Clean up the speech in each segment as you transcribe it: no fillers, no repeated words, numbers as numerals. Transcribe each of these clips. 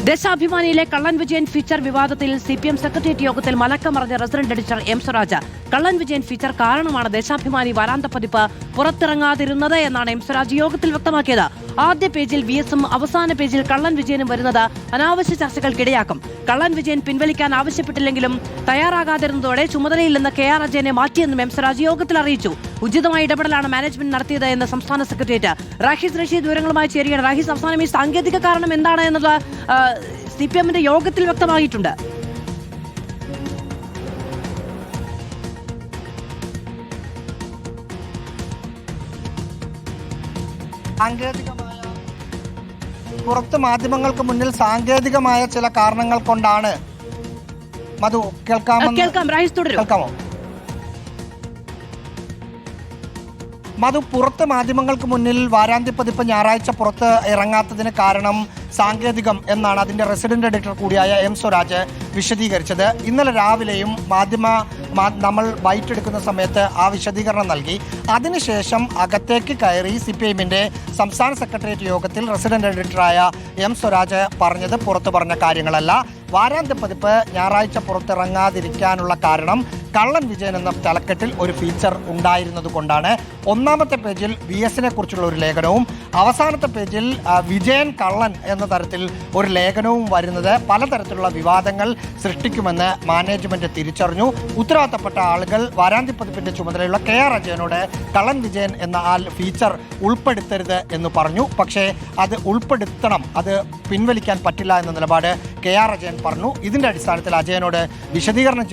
ദേശാഭിമാനിയിലെ കള്ളൻ വിജയൻ ഫീച്ചർ വിവാദത്തിൽ CPM secretariat യോഗത്തിൽ മലക്കമറിഞ്ഞ റെസിഡന്റ് എഡിറ്റർ എം സ്വരാജ്. കള്ളൻ വിജയൻ ഫീച്ചർ കാരണമാണ് ദേശാഭിമാനി വാരാന്ത പതിപ്പ് പുറത്തിറങ്ങാതിരുന്നത് എന്നാണ് എം സ്വരാജ് യോഗത്തിൽ വ്യക്തമാക്കിയത്. ആദ്യ പേജിൽ വിഎസും അവസാന പേജിൽ കള്ളൻ വിജയനും വരുന്നത് അനാവശ്യ ചർച്ചകൾക്കിടയാക്കും. കള്ളൻ വിജയൻ പിൻവലിക്കാൻ ആവശ്യപ്പെട്ടില്ലെങ്കിലും തയ്യാറാകാതിരുന്നതോടെ ചുമതലയിൽ നിന്ന് കെ ആർ അജയനെ മാറ്റിയെന്നും എം സ്വരാജ് യോഗത്തിൽ അറിയിച്ചു. ഉചിതമായ ഇടപെടലാണ് മാനേജ്മെന്റ് നടത്തിയത് എന്ന് സംസ്ഥാന സെക്രട്ടേറിയറ്റ്. റാഹിസ് റഷീദ് വിവരങ്ങളുമായി ചേരുകയാണ്. റാഹിസ്, അവസാനം ഈ സാങ്കേതിക കാരണം എന്താണ് എന്നത് സിപിഎമ്മിന്റെ യോഗത്തിൽ വ്യക്തമായിട്ടുണ്ട്. പുറത്ത് മാധ്യമങ്ങൾക്ക് മുന്നിൽ സാങ്കേതികമായ ചില കാരണങ്ങൾ കൊണ്ടാണ്. മധു, കേൾക്കാമോ? മധു, പുറത്ത് മാധ്യമങ്ങൾക്ക് മുന്നിൽ വാരാന്ത്യപ്പതിപ്പ് ഞായറാഴ്ച പുറത്ത് ഇറങ്ങാത്തതിന് കാരണം സാങ്കേതികം എന്നാണ് അതിൻ്റെ റെസിഡന്റ് എഡിറ്റർ കൂടിയായ എം സ്വരാജ് വിശദീകരിച്ചത്. ഇന്നലെ രാവിലെയും നമ്മൾ ബൈറ്റ് എടുക്കുന്ന സമയത്ത് ആ വിശദീകരണം നൽകി. അതിനുശേഷം അകത്തേക്ക് കയറി സിപിഐഎമ്മിൻ്റെ സംസ്ഥാന സെക്രട്ടേറിയറ്റ് യോഗത്തിൽ റെസിഡന്റ് എഡിറ്ററായ എം സ്വരാജ് പറഞ്ഞത് പുറത്തു പറഞ്ഞ കാര്യങ്ങളല്ല. വാരാന്ത്യപ്പതിപ്പ് ഞായറാഴ്ച പുറത്തിറങ്ങാതിരിക്കാനുള്ള കാരണം കള്ളൻ വിജയൻ എന്ന തലക്കെട്ടിൽ ഒരു ഫീച്ചർ ഉണ്ടായിരുന്നത് കൊണ്ടാണ്. ഒന്നാമത്തെ പേജിൽ വിഎസിനെ കുറിച്ചുള്ള ഒരു ലേഖനവും അവസാനത്തെ പേജിൽ വിജയൻ കള്ളൻ എന്ന തരത്തിൽ ഒരു ലേഖനവും വരുന്നത് പലതരത്തിലുള്ള വിവാദങ്ങൾ സൃഷ്ടിക്കുമെന്ന് മാനേജ്മെന്റ് തിരിച്ചറിഞ്ഞു. ഉത്തരവാദിത്തപ്പെട്ട ആളുകൾ വാരാന്ത്യപ്പതിപ്പിന്റെ ചുമതലയുള്ള കെ ആർ അജയനോട് കള്ളൻ വിജയൻ എന്ന ആ ഫീച്ചർ ഉൾപ്പെടുത്തരുത് എന്ന് പറഞ്ഞു. പക്ഷേ അത് ഉൾപ്പെടുത്തണം, അത് പിൻവലിക്കാൻ പറ്റില്ല എന്ന നിലപാട് കെ ആർ അജയൻ പറഞ്ഞു. ഇതിന്റെ അടിസ്ഥാനത്തിൽ അജയനോട് വിശദീകരണം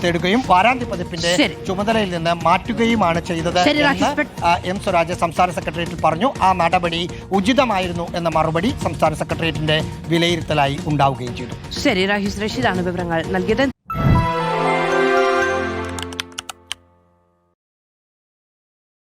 തേടുകയും വാരാന്ത്യപ്പതിപ്പിന്റെ ചുമതലയിൽ നിന്ന് മാറ്റുകയുമാണ് ചെയ്തത് എന്ന് എം സ്വരാജ് സംസ്ഥാന സെക്രട്ടേറിയറ്റിൽ പറഞ്ഞു. ആ നടപടി ഉചിതമായിരുന്നു എന്ന മറുപടി സംസ്ഥാന സെക്രട്ടേറിയറ്റിന്റെ വിലയിരുത്തലായി ഉണ്ടാവുകയും ചെയ്തു. ശരി, റാഹിസ് റഷീദാണ് വിവരങ്ങൾ നൽകിയത്.